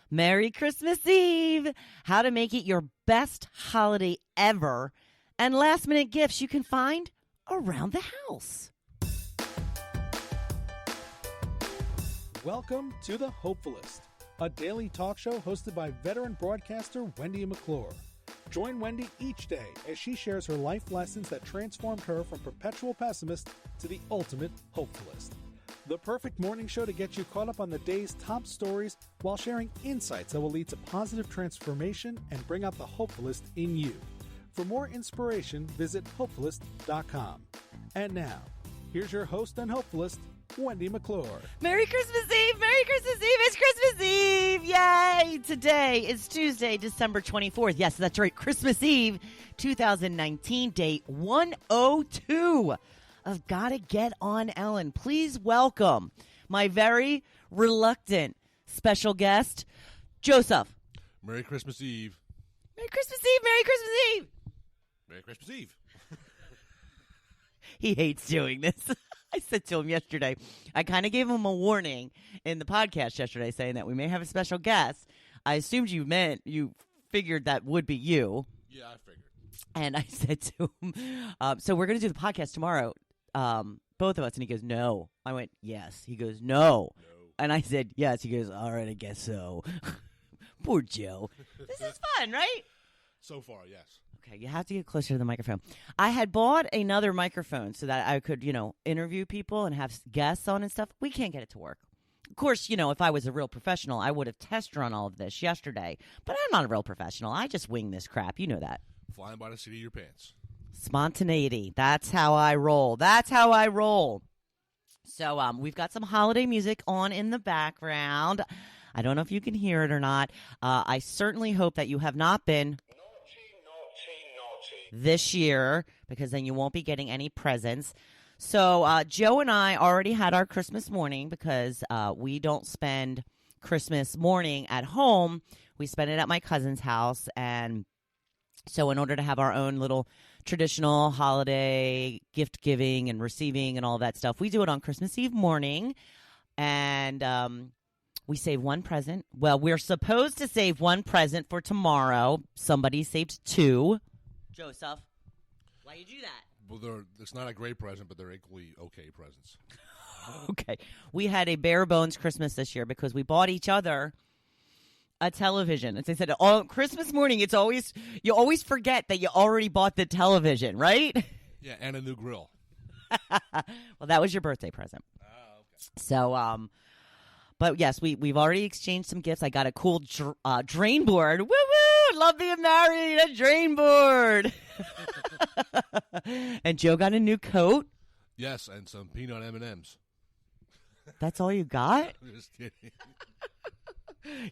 Merry Christmas Eve! How to make it your best holiday ever, and last-minute gifts you can find around the house. Welcome to the Hopefulist, a daily talk show hosted by veteran broadcaster Wendy McClure. Join Wendy each day as she shares her life lessons that transformed her from perpetual pessimist to the ultimate hopefulist. The perfect morning show to get you caught up on the day's top stories while sharing insights that will lead to positive transformation and bring out the hopefulist in you. For more inspiration, visit Hopefulist.com. And now, here's your host and hopefulist, Wendy McClure. Merry Christmas Eve! Merry Christmas Eve! It's Christmas Eve! Yay! Today is Tuesday, December 24th. Yes, that's right. Christmas Eve, 2019, day 102 of Gotta Get On Ellen. Please welcome my very reluctant special guest, Joseph. Merry Christmas Eve. Merry Christmas Eve! Merry Christmas Eve! Merry Christmas Eve. He hates doing this. I said to him yesterday, I kind of gave him a warning in the podcast yesterday saying that we may have a special guest. I assumed you figured that would be you. Yeah, I figured. And I said to him, so we're going to do the podcast tomorrow, both of us. And he goes, no. I went, yes. He goes, no. And I said, yes. He goes, all right, I guess so. Poor Joe. This is fun, right? So far, yes. Okay, you have to get closer to the microphone. I had bought another microphone so that I could, interview people and have guests on and stuff. We can't get it to work. Of course, if I was a real professional, I would have test run all of this yesterday. But I'm not a real professional. I just wing this crap. You know that. Flying by the seat of your pants. Spontaneity. That's how I roll. That's how I roll. So we've got some holiday music on in the background. I don't know if you can hear it or not. I certainly hope that you have not been this year, because then you won't be getting any presents. So Joe and I already had our Christmas morning because we don't spend Christmas morning at home. We spend it at my cousin's house. And so in order to have our own little traditional holiday gift giving and receiving and all that stuff, we do it on Christmas Eve morning. And we save one present. Well, we're supposed to save one present for tomorrow. Somebody saved two. Joseph, why you do that? Well, it's not a great present, but they're equally okay presents. Okay. We had a bare bones Christmas this year because we bought each other a television. As I said, on Christmas morning, you always forget that you already bought the television, right? Yeah, and a new grill. Well, that was your birthday present. Oh, okay. So, but yes, we've already exchanged some gifts. I got a cool drain board. Woo woo! Love being married. A drain board. And Joe got a new coat. Yes, and some peanut M&Ms. That's all you got? I'm just kidding.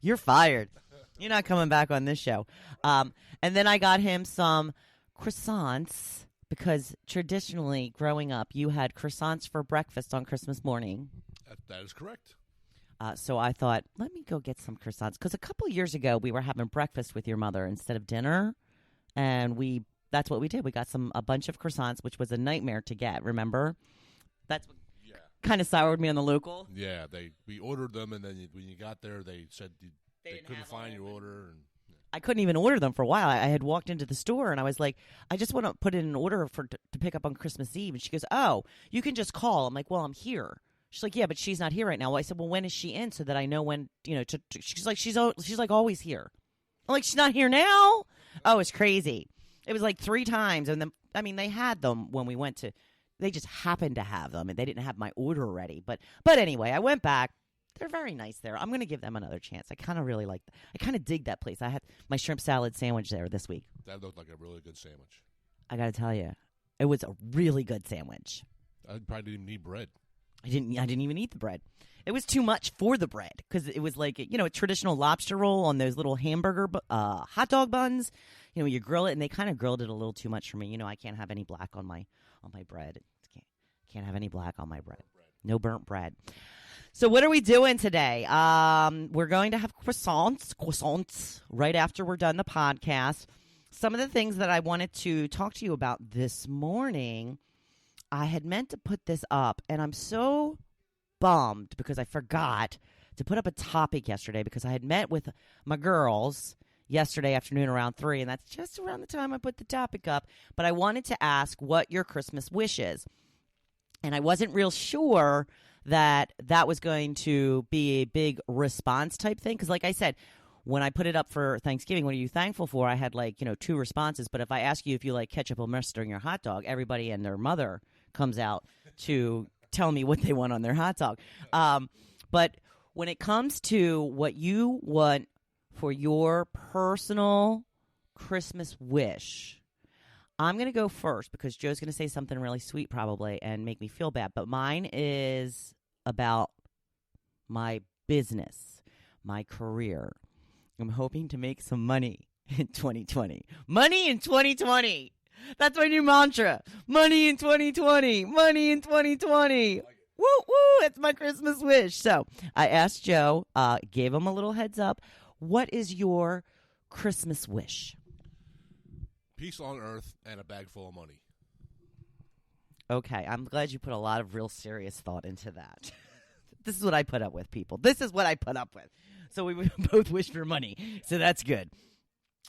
You're fired. You're not coming back on this show. And then I got him some croissants because traditionally, growing up, you had croissants for breakfast on Christmas morning. That is correct. So I thought, let me go get some croissants. Because a couple years ago, we were having breakfast with your mother instead of dinner. And that's what we did. We got a bunch of croissants, which was a nightmare to get, remember? That's what kind of soured me on the local. Yeah, we ordered them, and then when you got there, they said they couldn't find your order. And I couldn't even order them for a while. I had walked into the store, and I was like, I just want to put in an order to pick up on Christmas Eve. And she goes, oh, you can just call. I'm like, well, I'm here. She's like, yeah, but she's not here right now. Well, I said, well, when is she in so that I know when, she's like, she's like always here. I'm like, she's not here now? Oh, it's crazy. It was like 3 times. And then, they had them when we went to, they just happened to have them and they didn't have my order ready. But anyway, I went back. They're very nice there. I'm going to give them another chance. I kind of dig that place. I had my shrimp salad sandwich there this week. That looked like a really good sandwich. I got to tell you, it was a really good sandwich. I probably didn't even need bread. I didn't even eat the bread. It was too much for the bread because it was like, a traditional lobster roll on those little hamburger hot dog buns. You grill it, and they kind of grilled it a little too much for me. I can't have any black on my bread. Can't have any black on my bread. No burnt bread. So what are we doing today? We're going to have croissants right after we're done the podcast. Some of the things that I wanted to talk to you about this morning, I had meant to put this up, and I'm so bummed because I forgot to put up a topic yesterday because I had met with my girls yesterday afternoon around 3, and that's just around the time I put the topic up. But I wanted to ask what your Christmas wish is. And I wasn't real sure that was going to be a big response type thing. Because like I said, when I put it up for Thanksgiving, what are you thankful for? I had 2 responses. But if I ask you if you like ketchup or mustard on your hot dog, everybody and their mother comes out to tell me what they want on their hot dog. But when it comes to what you want for your personal Christmas wish, I'm going to go first because Joe's going to say something really sweet probably and make me feel bad. But mine is about my business, my career. I'm hoping to make some money in 2020. Money in 2020. That's my new mantra. Money in 2020. Money in 2020. Woo, woo. It's my Christmas wish. So I asked Joe, gave him a little heads up. What is your Christmas wish? Peace on earth and a bag full of money. Okay, I'm glad you put a lot of real serious thought into that. This is what I put up with, people. This is what I put up with. So we both wish for money. So that's good.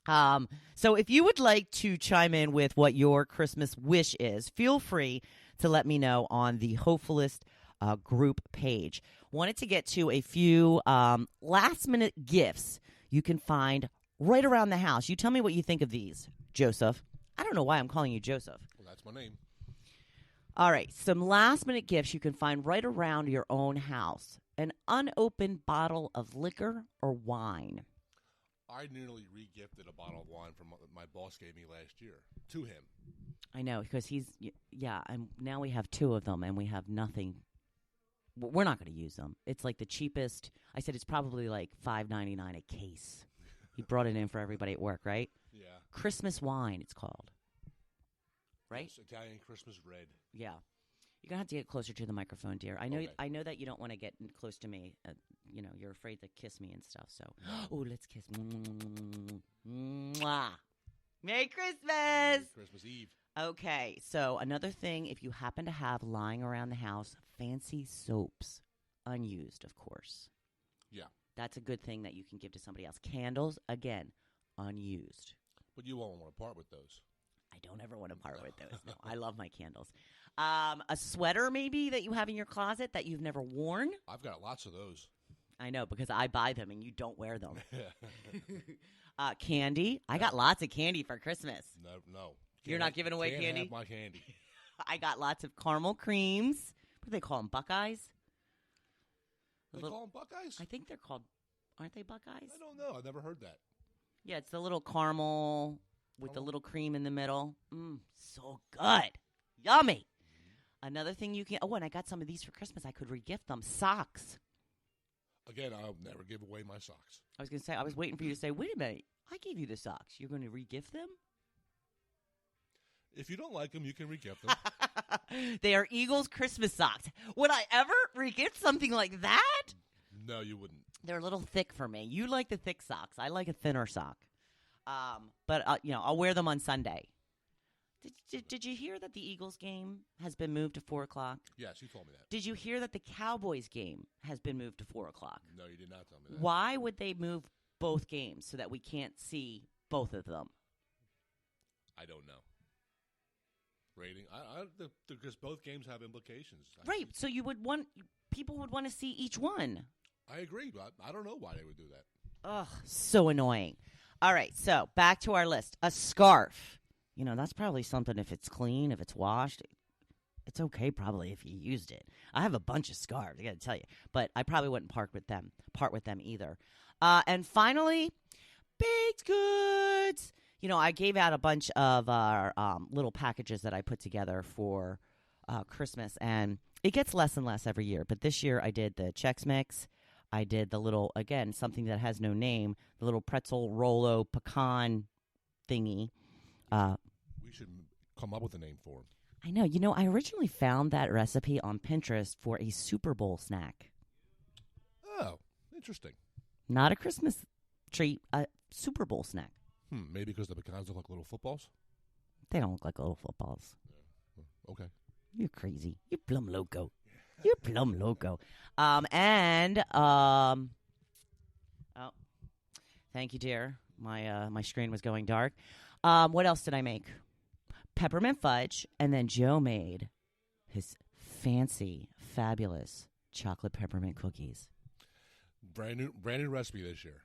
So if you would like to chime in with what your Christmas wish is, feel free to let me know on the Hopefulist group page. Wanted to get to a few last-minute gifts you can find right around the house. You tell me what you think of these, Joseph. I don't know why I'm calling you Joseph. Well, that's my name. All right, some last-minute gifts you can find right around your own house. An unopened bottle of liquor or wine. I nearly re-gifted a bottle of wine from my boss gave me last year to him. I know, because and now we have 2 of them, and we have nothing. We're not going to use them. It's like the cheapest. I said it's probably like $5.99 a case. He brought it in for everybody at work, right? Yeah. Christmas wine, it's called. Right? It's Italian Christmas red. Yeah. You're going to have to get closer to the microphone, dear. I know Okay. I know that you don't want to get close to me. You're afraid to kiss me and stuff. So, let's kiss. Mwah. Merry Christmas! Merry Christmas Eve. Okay, so another thing, if you happen to have lying around the house, fancy soaps. Unused, of course. Yeah. That's a good thing that you can give to somebody else. Candles, again, unused. But you won't want to part with those. I don't ever want to part with those. No, I love my candles. A sweater, maybe, that you have in your closet that you've never worn. I've got lots of those. I know, because I buy them and you don't wear them. Candy. I got lots of candy for Christmas. No. You're not giving away can't candy? Have my candy. I got lots of caramel creams. What do they call them? Buckeyes? They call them Buckeyes? I think they're called, aren't they Buckeyes? I don't know. I've never heard that. Yeah, it's the little caramel with the little cream in the middle. So good. Yummy. Another thing you can, and I got some of these for Christmas. I could regift them. Socks. Again, I'll never give away my socks. I was going to say, I was waiting for you to say, wait a minute, I gave you the socks. You're going to regift them? If you don't like them, you can regift them. They are Eagles Christmas socks. Would I ever regift something like that? No, you wouldn't. They're a little thick for me. You like the thick socks. I like a thinner sock. But I'll wear them on Sunday. Did you hear that the Eagles game has been moved to 4 o'clock? Yes, you told me that. Did you hear that the Cowboys game has been moved to 4 o'clock? No, you did not tell me that. Why would they move both games so that we can't see both of them? I don't know. Rating? Because both games have implications. Right. So people would want to see each one. I agree, but I don't know why they would do that. Ugh, so annoying. All right, so back to our list. A scarf. That's probably something if it's clean, if it's washed. It's okay probably if you used it. I have a bunch of scarves, I got to tell you. But I probably wouldn't part with them either. And finally, baked goods. I gave out a bunch of our little packages that I put together for Christmas, and it gets less and less every year. But this year I did the Chex Mix. I did the little, again, something that has no name, the little pretzel Rolo pecan thingy. We should come up with a name for him. I know. I originally found that recipe on Pinterest for a Super Bowl snack. Oh, interesting. Not a Christmas treat, a Super Bowl snack. Maybe because the pecans look like little footballs? They don't look like little footballs. Yeah. Okay. You're crazy. You're plumb loco. You're plum loco. Oh, thank you, dear. My screen was going dark. What else did I make? Peppermint fudge, and then Joe made his fancy, fabulous chocolate peppermint cookies. Brand new recipe this year.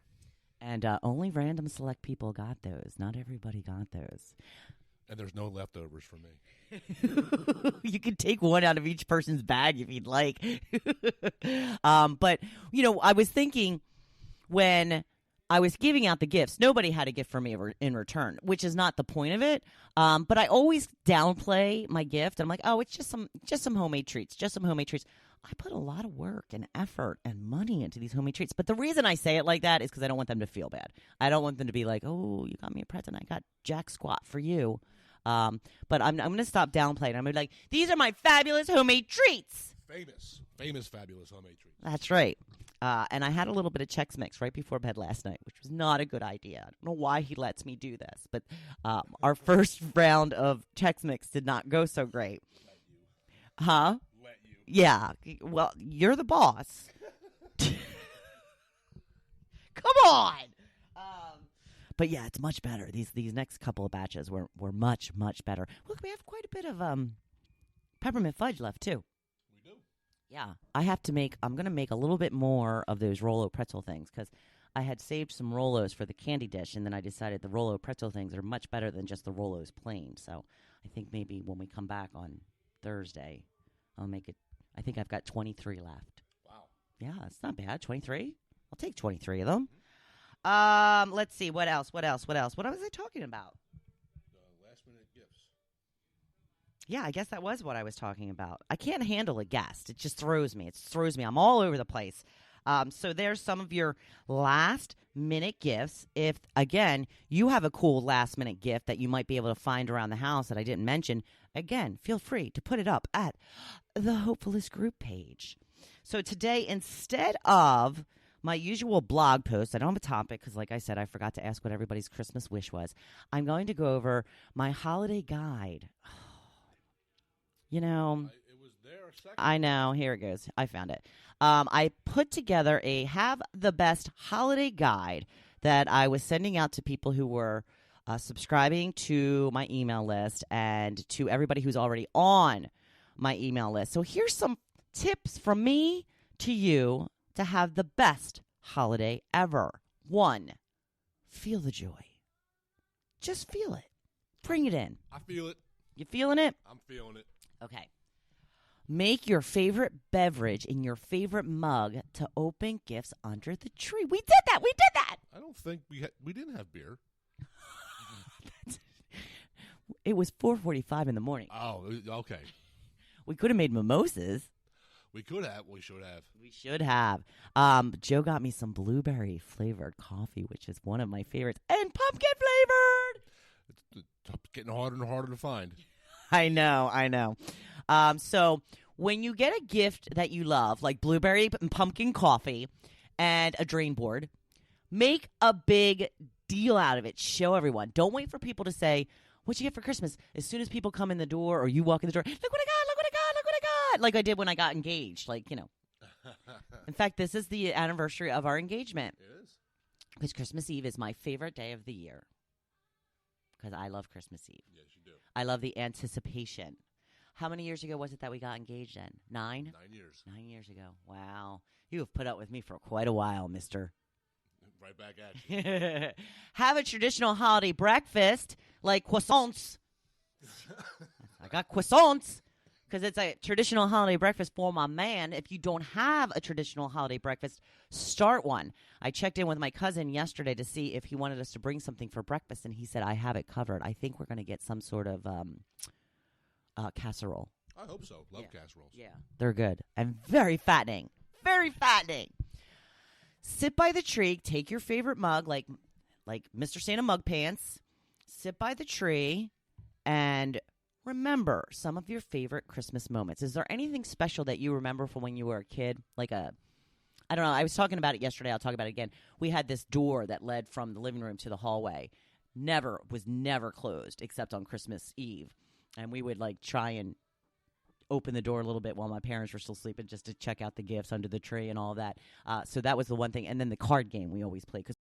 And only random select people got those. Not everybody got those. And there's no leftovers for me. You can take one out of each person's bag if you'd like. But, I was thinking when I was giving out the gifts, nobody had a gift for me in return, which is not the point of it. But I always downplay my gift. I'm like, oh, it's just some homemade treats, just some homemade treats. I put a lot of work and effort and money into these homemade treats. But the reason I say it like that is because I don't want them to feel bad. I don't want them to be like, oh, you got me a present. I got jack squat for you. But I'm going to stop downplaying. I'm going to be like, these are my fabulous homemade treats. Famous fabulous homemade treats. That's right. And I had a little bit of Chex Mix right before bed last night, which was not a good idea. I don't know why he lets me do this, but our first round of Chex Mix did not go so great. Huh? Let you. Yeah. Well, you're the boss. Come on. But yeah, it's much better. These next couple of batches were much, much better. Look, we have quite a bit of peppermint fudge left, too. We do. Yeah. I'm going to make a little bit more of those Rolo pretzel things because I had saved some Rolos for the candy dish, and then I decided the Rolo pretzel things are much better than just the Rolos plain. So I think maybe when we come back on Thursday, I'll make it. I think I've got 23 left. Wow. Yeah, it's not bad. 23? I'll take 23 of them. Let's see. What else? What was I talking about? Last minute gifts. Yeah, I guess that was what I was talking about. I can't handle a guest. It just throws me. I'm all over the place. So there's some of your last minute gifts. If, again, you have a cool last minute gift that you might be able to find around the house that I didn't mention, again, feel free to put it up at the Hopefulist group page. So today, instead of my usual blog post, I don't have a topic because, like I said, I forgot to ask what everybody's Christmas wish was. I'm going to go over my holiday guide. It was there a second. I know. Here it goes. I found it. I put together a Have the Best holiday guide that I was sending out to people who were subscribing to my email list and to everybody who's already on my email list. So here's some tips from me to you to have the best holiday ever. 1, feel the joy. Just feel it. Bring it in. I feel it. You feeling it? I'm feeling it. Okay. Make your favorite beverage in your favorite mug to open gifts under the tree. We did that. I don't think we didn't have beer. It was 4:45 in the morning. Oh, okay. We could have made mimosas. We could have. We should have. We should have. Joe got me some blueberry flavored coffee, which is one of my favorites, and pumpkin flavored. It's getting harder and harder to find. I know. So when you get a gift that you love, like blueberry and pumpkin coffee and a drain board, make a big deal out of it. Show everyone. Don't wait for people to say, what'd you get for Christmas? As soon as people come in the door or you walk in the door, look what I got. Like I did when I got engaged. In fact, this is the anniversary of our engagement. It is. Because Christmas Eve is my favorite day of the year. Because I love Christmas Eve. Yes, you do. I love the anticipation. How many years ago was it that we got engaged in? 9? 9 years. 9 years ago. Wow. You have put up with me for quite a while, mister. Right back at you. Have a traditional holiday breakfast like croissants. I got croissants because it's a traditional holiday breakfast for my man. If you don't have a traditional holiday breakfast, start one. I checked in with my cousin yesterday to see if he wanted us to bring something for breakfast, and he said, I have it covered. I think we're going to get some sort of casserole. I hope so. Love casseroles. Yeah, they're good and very fattening. Very fattening. Sit by the tree. Take your favorite mug, like Mr. Santa Mug Pants. Sit by the tree and remember some of your favorite Christmas moments. Is there anything special that you remember from when you were a kid? I don't know. I was talking about it yesterday. I'll talk about it again. We had this door that led from the living room to the hallway. Was never closed except on Christmas Eve. And we would try and open the door a little bit while my parents were still sleeping just to check out the gifts under the tree and all that. So that was the one thing. And then the card game we always played because